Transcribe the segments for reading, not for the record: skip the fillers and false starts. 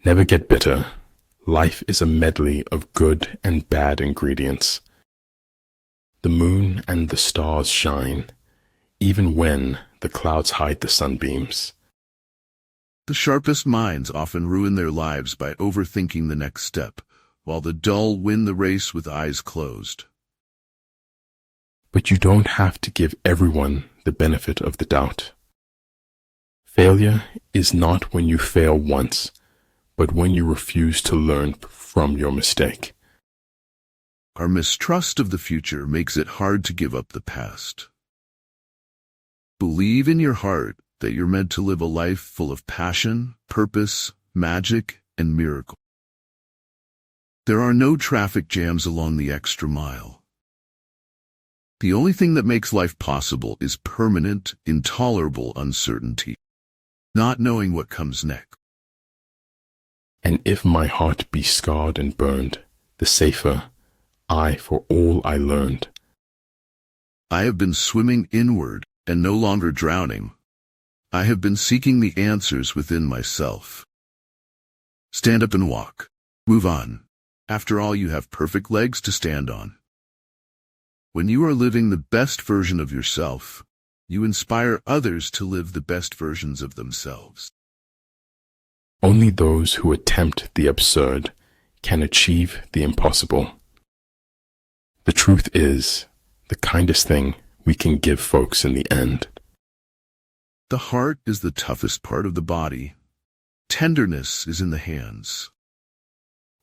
Never get bitter. Life is a medley of good and bad ingredients. The moon and the stars shine, even when the clouds hide the sunbeams. The sharpest minds often ruin their lives by overthinking the next step, while the dull win the race with eyes closed. But you don't have to give everyone the benefit of the doubt. Failure is not when you fail once, but when you refuse to learn from your mistake. Our mistrust of the future makes it hard to give up the past. Believe in your heart that you're meant to live a life full of passion, purpose, magic, and miracle. There are no traffic jams along the extra mile. The only thing that makes life possible is permanent, intolerable uncertainty, not knowing what comes next. And if my heart be scarred and burned, the safer I for all I learned. I have been swimming inward and no longer drowning. I have been seeking the answers within myself. Stand up and walk. Move on. After all, you have perfect legs to stand on. When you are living the best version of yourself, you inspire others to live the best versions of themselves. Only those who attempt the absurd can achieve the impossible. The truth is the kindest thing we can give folks in the end. The heart is the toughest part of the body. Tenderness is in the hands.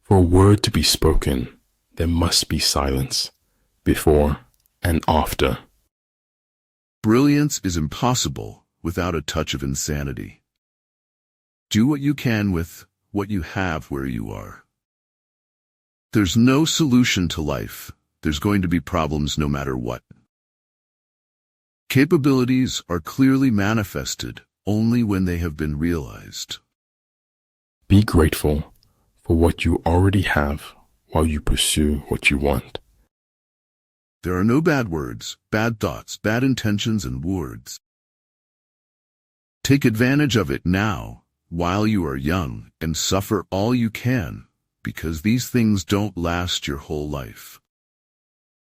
For a word to be spoken, there must be silence, before and after. Brilliance is impossible without a touch of insanity. Do what you can with what you have where you are. There's no solution to life. There's going to be problems no matter what. Capabilities are clearly manifested only when they have been realized. Be grateful for what you already have while you pursue what you want. There are no bad words, bad thoughts, bad intentions, and words. Take advantage of it now, while you are young, and suffer all you can, because these things don't last your whole life.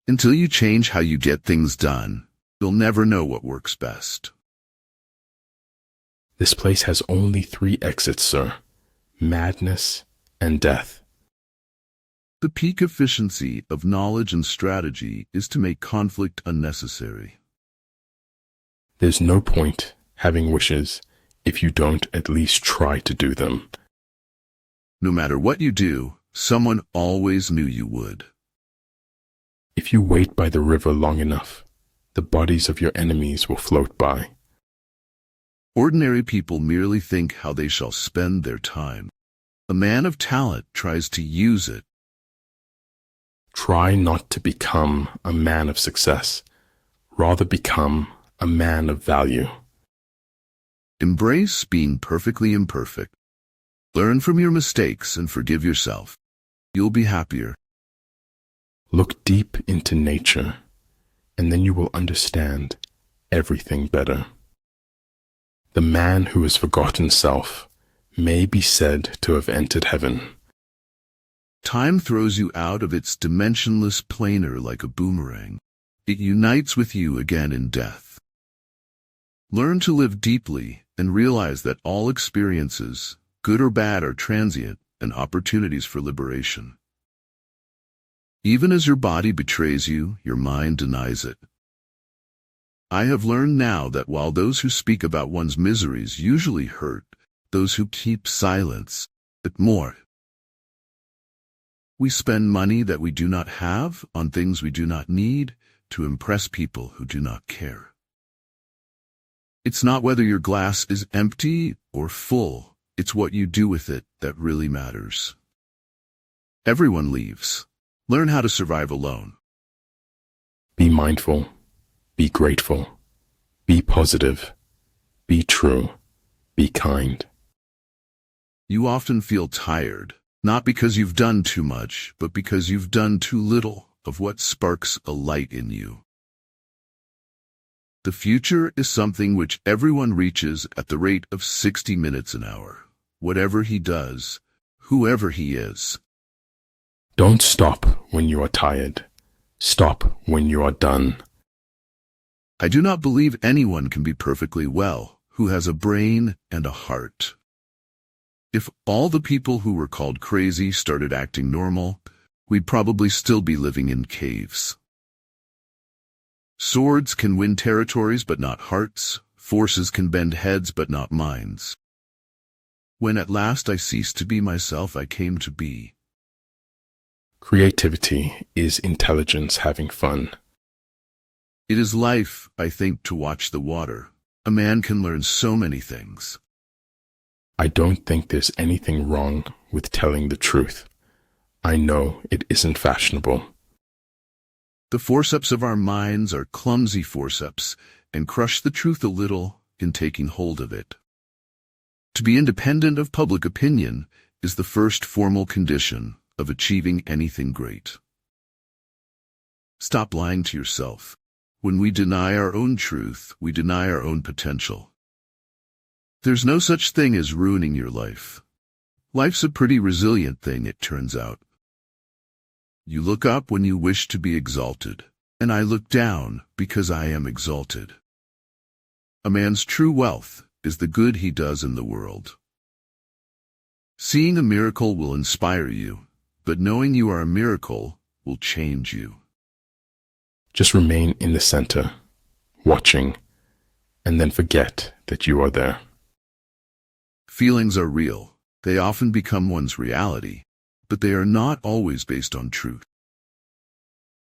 Until you change how you get things done, you'll never know what works best. This place has only 3 exits, sir: madness and death. The peak efficiency of knowledge and strategy is to make conflict unnecessary. There's no point having wishes if you don't at least try to do them. No matter what you do, someone always knew you would. If you wait by the river long enough, the bodies of your enemies will float by. Ordinary people merely think how they shall spend their time. A man of talent tries to use it. Try not to become a man of success. Rather become a man of value. Embrace being perfectly imperfect. Learn from your mistakes and forgive yourself. You'll be happier. Look deep into nature, and then you will understand everything better. The man who has forgotten self may be said to have entered heaven. Time throws you out of its dimensionless planar like a boomerang. It unites with you again in death. Learn to live deeply and realize that all experiences, good or bad, are transient and opportunities for liberation. Even as your body betrays you, your mind denies it. I have learned now that while those who speak about one's miseries usually hurt, those who keep silence hurt more. We spend money that we do not have on things we do not need to impress people who do not care. It's not whether your glass is empty or full, it's what you do with it that really matters. Everyone leaves. Learn how to survive alone. Be mindful, be grateful, be positive, be true, be kind. You often feel tired, not because you've done too much, but because you've done too little of what sparks a light in you. The future is something which everyone reaches at the rate of 60 minutes an hour. Whatever he does, whoever he is. Don't stop when you are tired. Stop when you are done. I do not believe anyone can be perfectly well who has a brain and a heart. If all the people who were called crazy started acting normal, we'd probably still be living in caves. Swords can win territories but not hearts. Forces can bend heads but not minds. When at last I ceased to be myself, I came to be. Creativity is intelligence having fun. It is life, I think, to watch the water. A man can learn so many things. I don't think there's anything wrong with telling the truth. I know it isn't fashionable. The forceps of our minds are clumsy forceps and crush the truth a little in taking hold of it. To be independent of public opinion is the first formal condition of achieving anything great. Stop lying to yourself. When we deny our own truth, we deny our own potential. There's no such thing as ruining your life. Life's a pretty resilient thing, it turns out. You look up when you wish to be exalted, and I look down because I am exalted. A man's true wealth is the good he does in the world. Seeing a miracle will inspire you, but knowing you are a miracle will change you. Just remain in the center, watching, and then forget that you are there. Feelings are real. They often become one's reality, but they are not always based on truth.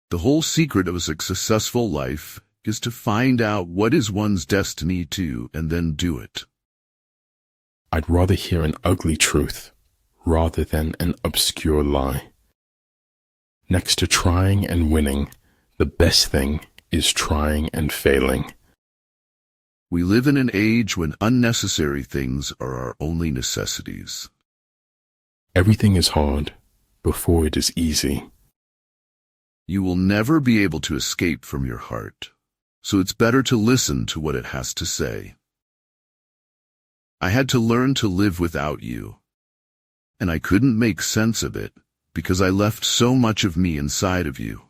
The whole secret of a successful life is to find out what is one's destiny to and then do it. I'd rather hear an ugly truth rather than an obscure lie. Next to trying and winning, the best thing is trying and failing. We live in an age when unnecessary things are our only necessities. Everything is hard before it is easy. You will never be able to escape from your heart, so it's better to listen to what it has to say. I had to learn to live without you, and I couldn't make sense of it because I left so much of me inside of you.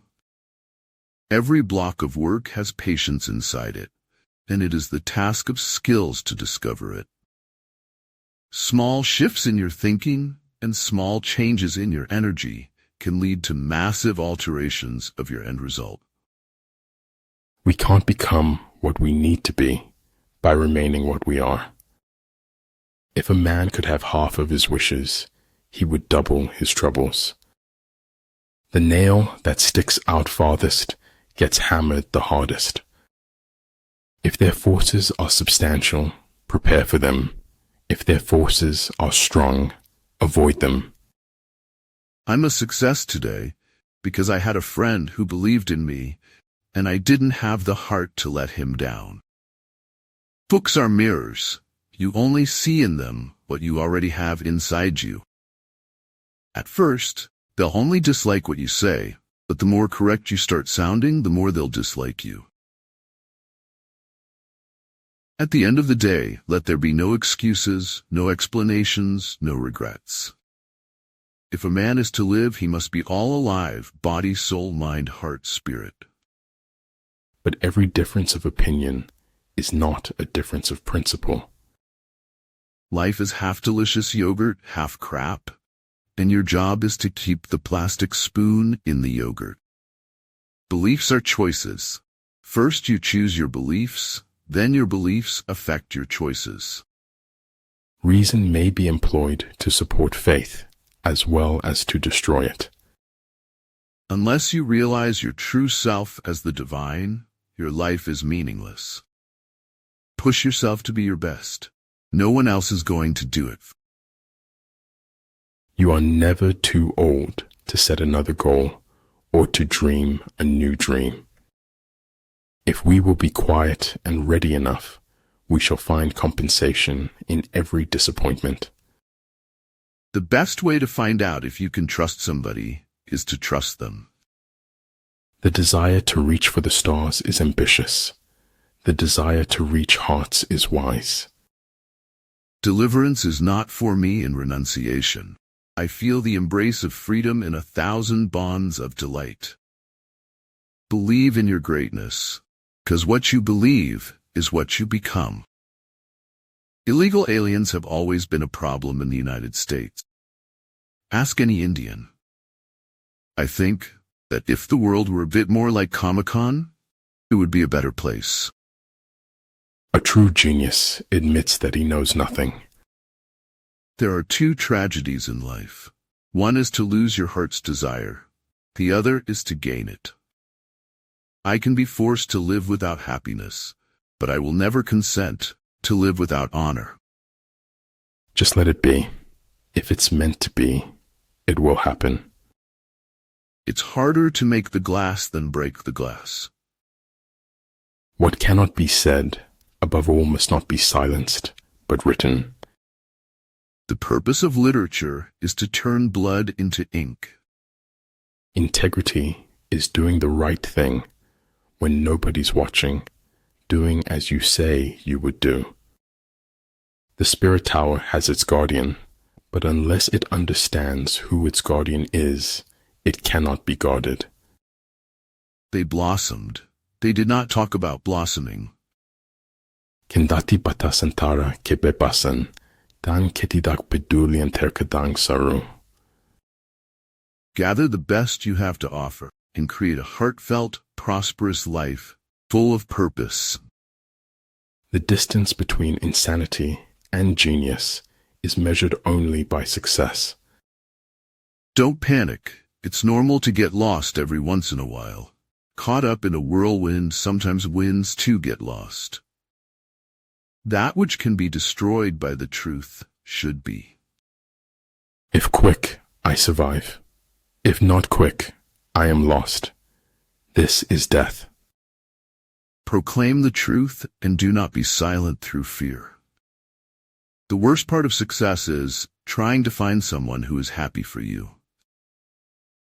Every block of work has patience inside it, and it is the task of skills to discover it. Small shifts in your thinking and small changes in your energy can lead to massive alterations of your end result. We can't become what we need to be by remaining what we are. If a man could have half of his wishes, he would double his troubles. The nail that sticks out farthest gets hammered the hardest. If their forces are substantial, prepare for them. If their forces are strong, avoid them. I'm a success today because I had a friend who believed in me, and I didn't have the heart to let him down. Books are mirrors. You only see in them what you already have inside you. At first, they'll only dislike what you say, but the more correct you start sounding, the more they'll dislike you. At the end of the day, let there be no excuses, no explanations, no regrets. If a man is to live, he must be all alive, body, soul, mind, heart, spirit. But every difference of opinion is not a difference of principle. Life is half delicious yogurt, half crap, and your job is to keep the plastic spoon in the yogurt. Beliefs are choices. First you choose your beliefs, then your beliefs affect your choices. Reason may be employed to support faith as well as to destroy it. Unless you realize your true self as the divine, your life is meaningless. Push yourself to be your best. No one else is going to do it. You are never too old to set another goal or to dream a new dream. If we will be quiet and ready enough, we shall find compensation in every disappointment. The best way to find out if you can trust somebody is to trust them. The desire to reach for the stars is ambitious. The desire to reach hearts is wise. Deliverance is not for me in renunciation. I feel the embrace of freedom in 1,000 bonds of delight. Believe in your greatness, 'cause what you believe is what you become. Illegal aliens have always been a problem in the United States. Ask any Indian. I think that if the world were a bit more like Comic-Con, it would be a better place. A true genius admits that he knows nothing. There are two tragedies in life. One is to lose your heart's desire. The other is to gain it. I can be forced to live without happiness, but I will never consent to live without honor. Just let it be. If it's meant to be, it will happen. It's harder to make the glass than break the glass. What cannot be said, above all, must not be silenced, but written. The purpose of literature is to turn blood into ink. Integrity is doing the right thing when nobody's watching, doing as you say you would do. The spirit tower has its guardian, but unless it understands who its guardian is, it cannot be guarded. They blossomed. They did not talk about blossoming. Kendati batasantara kebebasan, dan ketidak pedulian terkadang saru. Gather the best you have to offer and create a heartfelt, prosperous life, full of purpose. The distance between insanity and genius is measured only by success. Don't panic. It's normal to get lost every once in a while. Caught up in a whirlwind, sometimes winds too get lost. That which can be destroyed by the truth should be. If quick, I survive. If not quick, I am lost. This is death. Proclaim the truth and do not be silent through fear. The worst part of success is trying to find someone who is happy for you.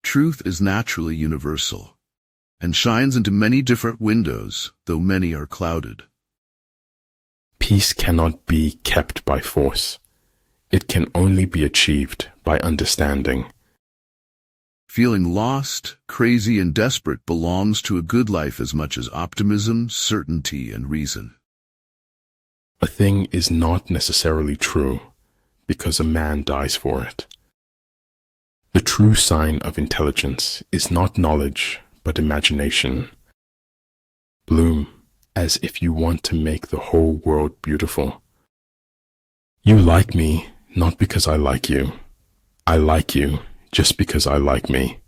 Truth is naturally universal and shines into many different windows, though many are clouded. Peace cannot be kept by force. It can only be achieved by understanding. Feeling lost, crazy, and desperate belongs to a good life as much as optimism, certainty, and reason. A thing is not necessarily true because a man dies for it. The true sign of intelligence is not knowledge, but imagination. Bloom as if you want to make the whole world beautiful. You like me not because I like you. I like you just because I like me.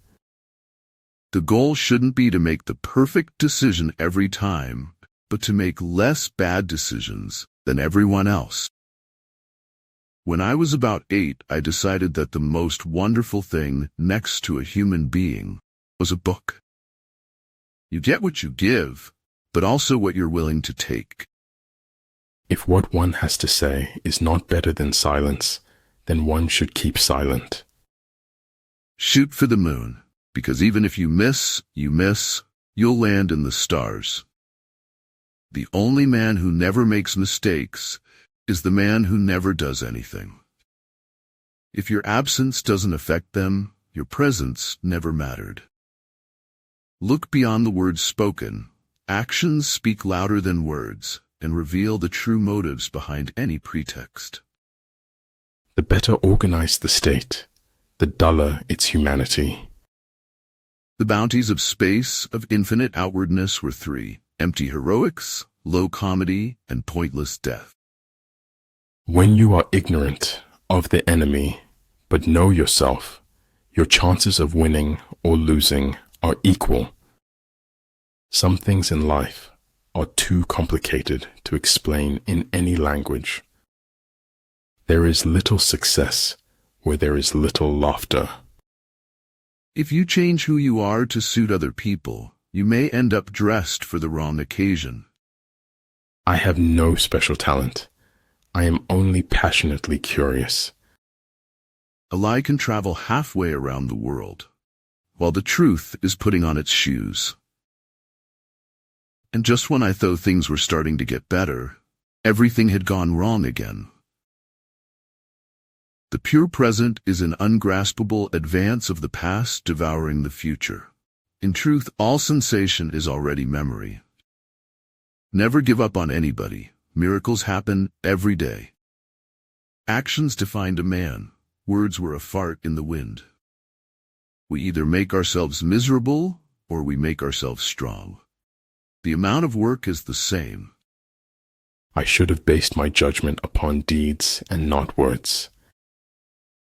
The goal shouldn't be to make the perfect decision every time, but to make less bad decisions than everyone else. When I was about 8, I decided that the most wonderful thing next to a human being was a book. You get what you give, but also what you're willing to take. If what one has to say is not better than silence, then one should keep silent. Shoot for the moon, because even if you miss, you'll land in the stars. The only man who never makes mistakes is the man who never does anything. If your absence doesn't affect them, your presence never mattered. Look beyond the words spoken. Actions speak louder than words and reveal the true motives behind any pretext. The better organized the state, the duller its humanity. The bounties of space, of infinite outwardness were 3: empty heroics, low comedy, and pointless death. When you are ignorant of the enemy, but know yourself, your chances of winning or losing are equal. Some things in life are too complicated to explain in any language. There is little success where there is little laughter. If you change who you are to suit other people, you may end up dressed for the wrong occasion. I have no special talent. I am only passionately curious. A lie can travel halfway around the world, while the truth is putting on its shoes. And just when I thought things were starting to get better, everything had gone wrong again. The pure present is an ungraspable advance of the past devouring the future. In truth, all sensation is already memory. Never give up on anybody. Miracles happen every day. Actions defined a man. Words were a fart in the wind. We either make ourselves miserable or we make ourselves strong. The amount of work is the same. I should have based my judgment upon deeds and not words.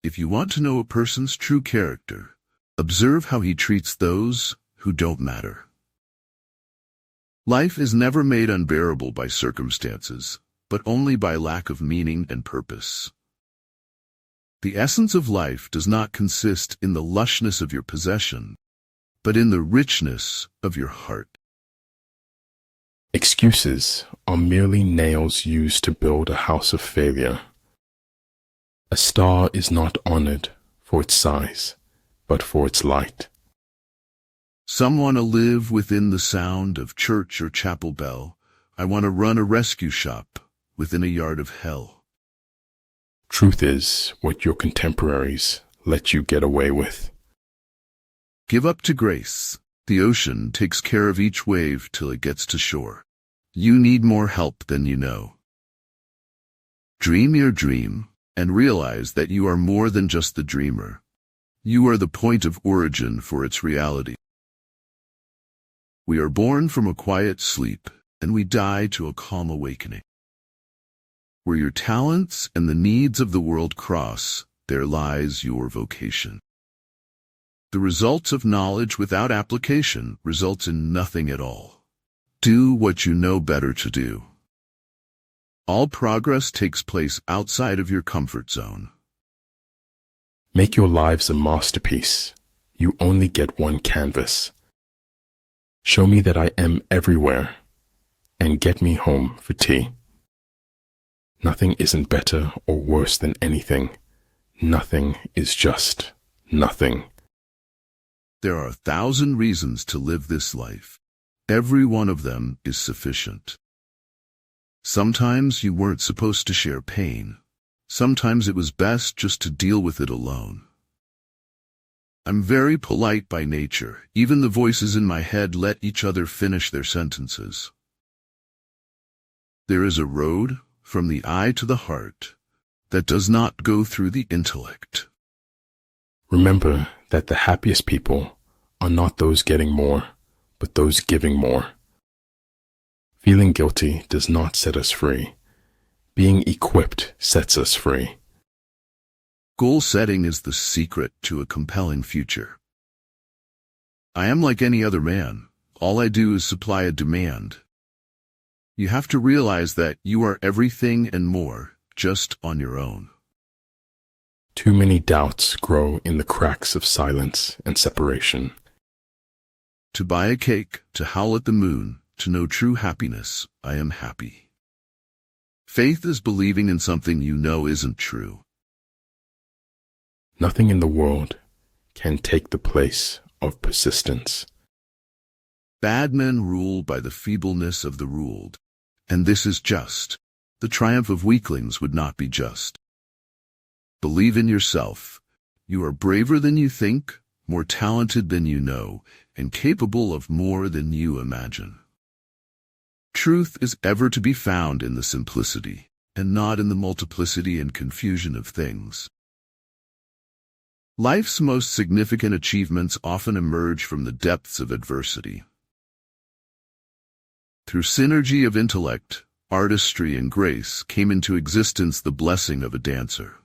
If you want to know a person's true character, observe how he treats those who don't matter. Life is never made unbearable by circumstances, but only by lack of meaning and purpose. The essence of life does not consist in the lushness of your possession, but in the richness of your heart. Excuses are merely nails used to build a house of failure. A star is not honored for its size, but for its light. Some want to live within the sound of church or chapel bell. I want to run a rescue shop within a yard of hell. Truth is what your contemporaries let you get away with. Give up to grace. The ocean takes care of each wave till it gets to shore. You need more help than you know. Dream your dream and realize that you are more than just the dreamer. You are the point of origin for its reality. We are born from a quiet sleep, and we die to a calm awakening. Where your talents and the needs of the world cross, there lies your vocation. The results of knowledge without application results in nothing at all. Do what you know better to do. All progress takes place outside of your comfort zone. Make your lives a masterpiece. You only get one canvas. Show me that I am everywhere, and get me home for tea. Nothing isn't better or worse than anything. Nothing is just nothing. There are 1,000 reasons to live this life. Every one of them is sufficient. Sometimes you weren't supposed to share pain. Sometimes it was best just to deal with it alone. I'm very polite by nature. Even the voices in my head let each other finish their sentences. There is a road from the eye to the heart that does not go through the intellect. Remember that the happiest people are not those getting more, but those giving more. Feeling guilty does not set us free. Being equipped sets us free. Goal setting is the secret to a compelling future. I am like any other man. All I do is supply a demand. You have to realize that you are everything and more, just on your own. Too many doubts grow in the cracks of silence and separation. To buy a cake, to howl at the moon, to know true happiness, I am happy. Faith is believing in something you know isn't true. Nothing in the world can take the place of persistence. Bad men rule by the feebleness of the ruled, and this is just. The triumph of weaklings would not be just. Believe in yourself. You are braver than you think, more talented than you know, and capable of more than you imagine. Truth is ever to be found in the simplicity, and not in the multiplicity and confusion of things. Life's most significant achievements often emerge from the depths of adversity. Through synergy of intellect, artistry, and grace came into existence the blessing of a dancer.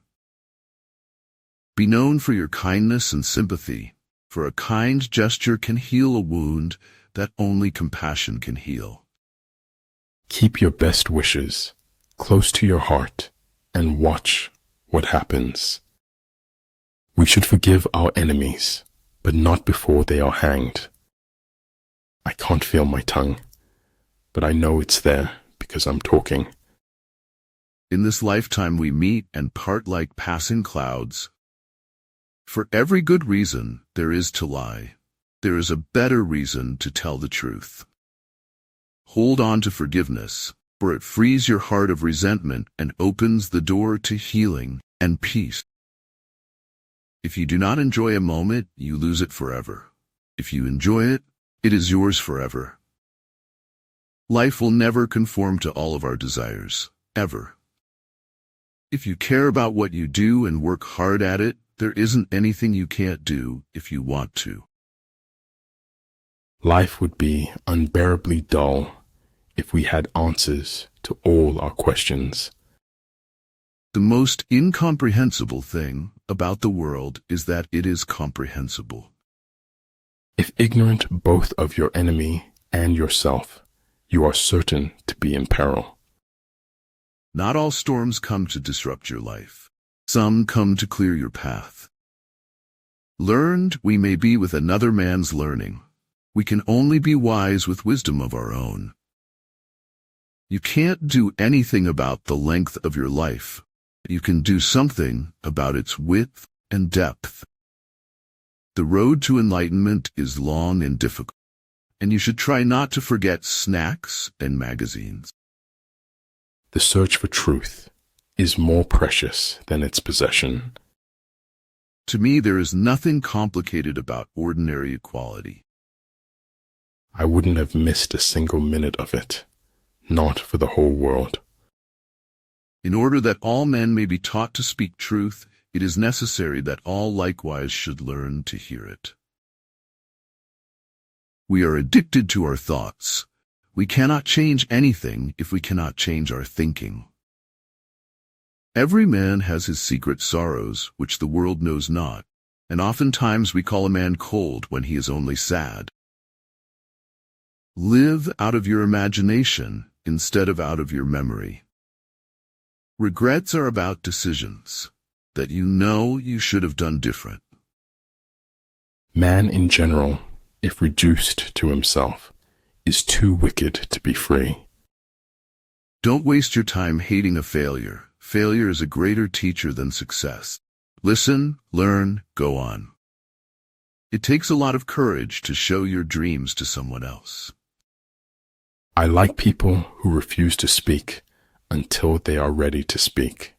Be known for your kindness and sympathy, for a kind gesture can heal a wound that only compassion can heal. Keep your best wishes close to your heart and watch what happens. We should forgive our enemies, but not before they are hanged. I can't feel my tongue, but I know it's there because I'm talking. In this lifetime we meet and part like passing clouds. For every good reason there is to lie, there is a better reason to tell the truth. Hold on to forgiveness, for it frees your heart of resentment and opens the door to healing and peace. If you do not enjoy a moment, you lose it forever. If you enjoy it, it is yours forever. Life will never conform to all of our desires, ever. If you care about what you do and work hard at it, there isn't anything you can't do if you want to. Life would be unbearably dull if we had answers to all our questions. The most incomprehensible thing about the world is that it is comprehensible. If ignorant both of your enemy and yourself, you are certain to be in peril. Not all storms come to disrupt your life. Some come to clear your path. Learned we may be with another man's learning. We can only be wise with wisdom of our own. You can't do anything about the length of your life. You can do something about its width and depth. The road to enlightenment is long and difficult, and you should try not to forget snacks and magazines. The search for truth is more precious than its possession. To me, there is nothing complicated about ordinary equality. I wouldn't have missed a single minute of it, not for the whole world. In order that all men may be taught to speak truth, it is necessary that all likewise should learn to hear it. We are addicted to our thoughts. We cannot change anything if we cannot change our thinking. Every man has his secret sorrows, which the world knows not, and oftentimes we call a man cold when he is only sad. Live out of your imagination instead of out of your memory. Regrets are about decisions that you know you should have done different. Man in general, if reduced to himself, is too wicked to be free. Don't waste your time hating a failure. Failure is a greater teacher than success. Listen, learn, go on. It takes a lot of courage to show your dreams to someone else. I like people who refuse to speak until they are ready to speak.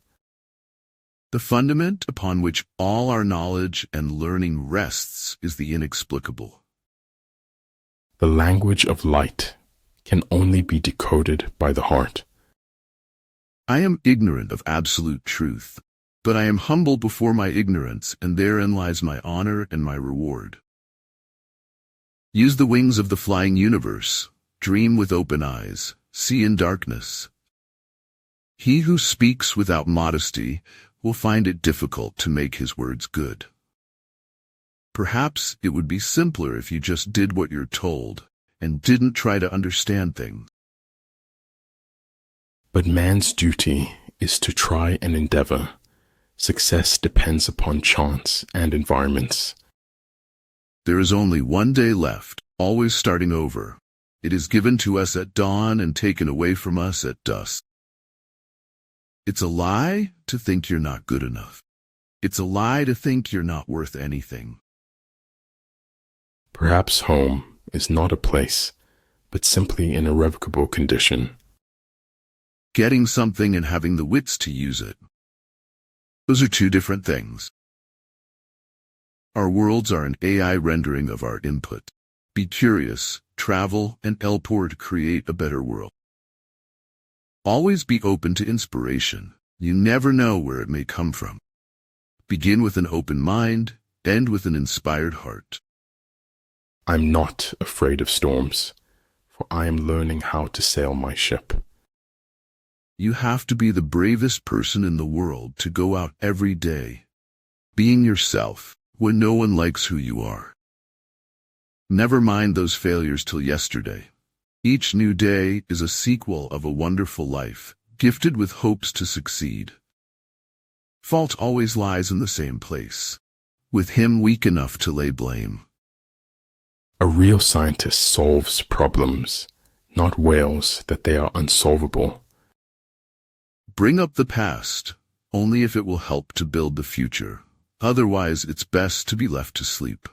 The fundament upon which all our knowledge and learning rests is the inexplicable. The language of light can only be decoded by the heart. I am ignorant of absolute truth, but I am humble before my ignorance, and therein lies my honor and my reward. Use the wings of the flying universe, dream with open eyes, see in darkness. He who speaks without modesty will find it difficult to make his words good. Perhaps it would be simpler if you just did what you're told and didn't try to understand things. But man's duty is to try and endeavor. Success depends upon chance and environments. There is only one day left, always starting over. It is given to us at dawn and taken away from us at dusk. It's a lie to think you're not good enough. It's a lie to think you're not worth anything. Perhaps home is not a place, but simply an irrevocable condition. Getting something and having the wits to use it. Those are two different things. Our worlds are an AI rendering of our input. Be curious, travel, and elpore to create a better world. Always be open to inspiration. You never know where it may come from. Begin with an open mind, end with an inspired heart. I'm not afraid of storms, for I am learning how to sail my ship. You have to be the bravest person in the world to go out every day, being yourself when no one likes who you are. Never mind those failures till yesterday. Each new day is a sequel of a wonderful life, gifted with hopes to succeed. Fault always lies in the same place, with him weak enough to lay blame. A real scientist solves problems, not wails that they are unsolvable. Bring up the past, only if it will help to build the future. Otherwise, it's best to be left to sleep.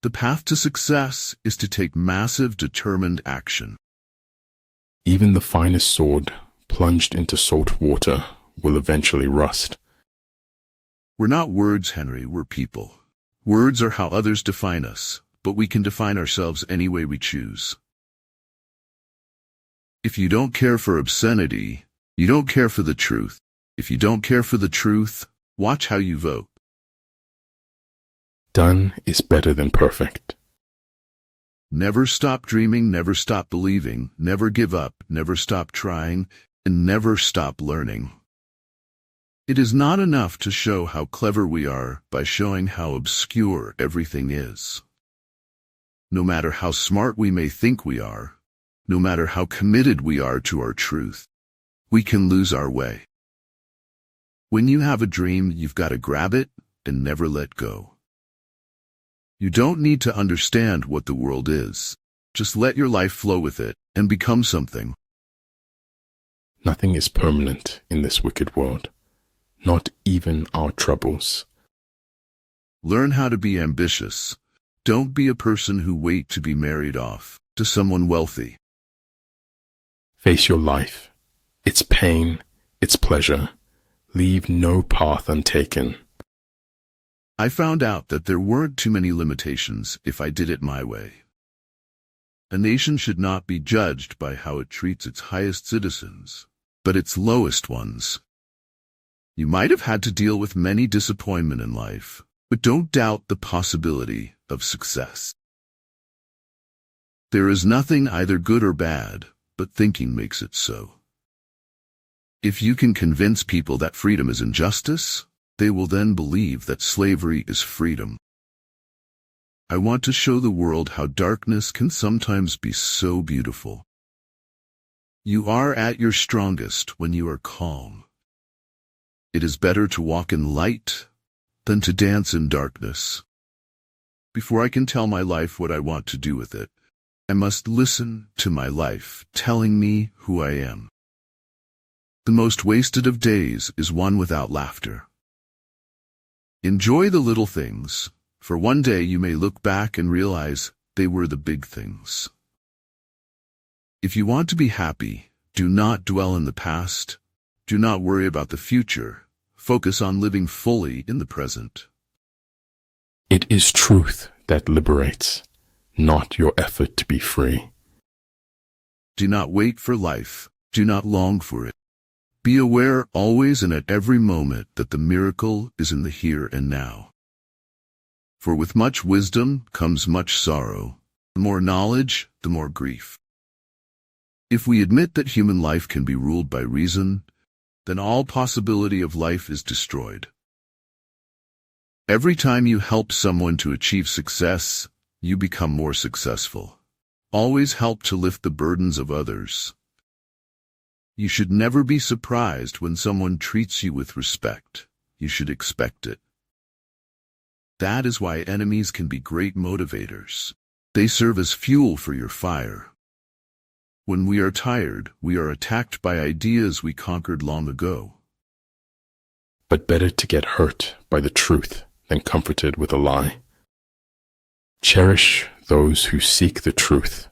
The path to success is to take massive, determined action. Even the finest sword plunged into salt water will eventually rust. We're not words, Henry, we're people. Words are how others define us, but we can define ourselves any way we choose. If you don't care for obscenity, you don't care for the truth. If you don't care for the truth, watch how you vote. Done is better than perfect. Never stop dreaming, never stop believing, never give up, never stop trying, and never stop learning. It is not enough to show how clever we are by showing how obscure everything is. No matter how smart we may think we are, no matter how committed we are to our truth, we can lose our way. When you have a dream, you've got to grab it and never let go. You don't need to understand what the world is. Just let your life flow with it and become something. Nothing is permanent in this wicked world, not even our troubles. Learn how to be ambitious. Don't be a person who waits to be married off to someone wealthy. Face your life, its pain, its pleasure. Leave no path untaken. I found out that there weren't too many limitations if I did it my way. A nation should not be judged by how it treats its highest citizens, but its lowest ones. You might have had to deal with many disappointments in life, but don't doubt the possibility of success. There is nothing either good or bad, but thinking makes it so. If you can convince people that freedom is injustice, they will then believe that slavery is freedom. I want to show the world how darkness can sometimes be so beautiful. You are at your strongest when you are calm. It is better to walk in light than to dance in darkness. Before I can tell my life what I want to do with it, I must listen to my life telling me who I am. The most wasted of days is one without laughter. Enjoy the little things, for one day you may look back and realize they were the big things. If you want to be happy, do not dwell in the past. Do not worry about the future. Focus on living fully in the present. It is truth that liberates, not your effort to be free. Do not wait for life. Do not long for it. Be aware always and at every moment that the miracle is in the here and now. For with much wisdom comes much sorrow. The more knowledge, the more grief. If we admit that human life can be ruled by reason, then all possibility of life is destroyed. Every time you help someone to achieve success, you become more successful. Always help to lift the burdens of others. You should never be surprised when someone treats you with respect. You should expect it. That is why enemies can be great motivators. They serve as fuel for your fire. When we are tired, we are attacked by ideas we conquered long ago. But better to get hurt by the truth than comforted with a lie. Cherish those who seek the truth,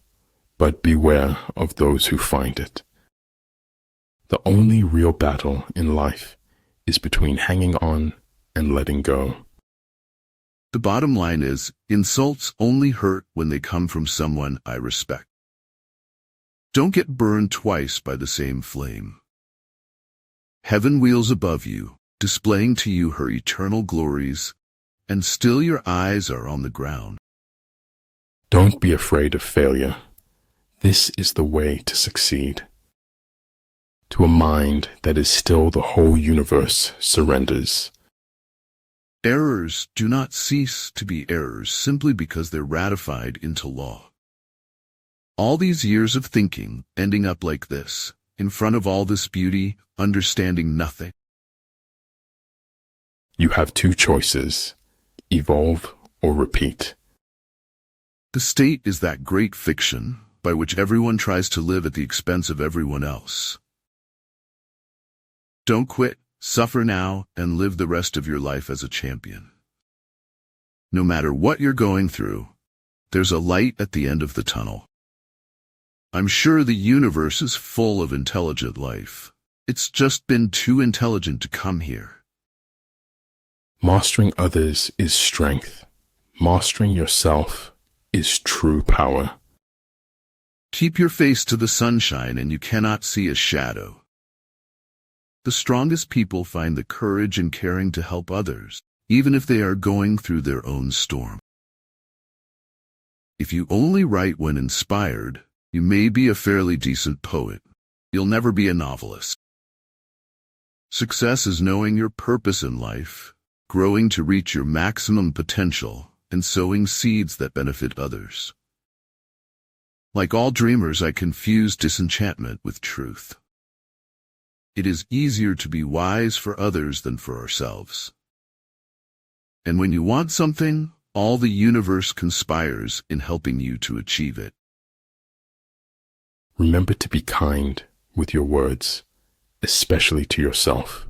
but beware of those who find it. The only real battle in life is between hanging on and letting go. The bottom line is, insults only hurt when they come from someone I respect. Don't get burned twice by the same flame. Heaven wheels above you, displaying to you her eternal glories, and still your eyes are on the ground. Don't be afraid of failure. This is the way to succeed. To a mind that is still the whole universe surrenders. Errors do not cease to be errors simply because they're ratified into law. All these years of thinking ending up like this, in front of all this beauty, understanding nothing. You have two choices, evolve or repeat. The state is that great fiction by which everyone tries to live at the expense of everyone else. Don't quit, suffer now, and live the rest of your life as a champion. No matter what you're going through, there's a light at the end of the tunnel. I'm sure the universe is full of intelligent life. It's just been too intelligent to come here. Mastering others is strength. Mastering yourself is true power. Keep your face to the sunshine and you cannot see a shadow. The strongest people find the courage and caring to help others, even if they are going through their own storm. If you only write when inspired, you may be a fairly decent poet. You'll never be a novelist. Success is knowing your purpose in life, growing to reach your maximum potential, and sowing seeds that benefit others. Like all dreamers, I confuse disenchantment with truth. It is easier to be wise for others than for ourselves. And when you want something, all the universe conspires in helping you to achieve it. Remember to be kind with your words, especially to yourself.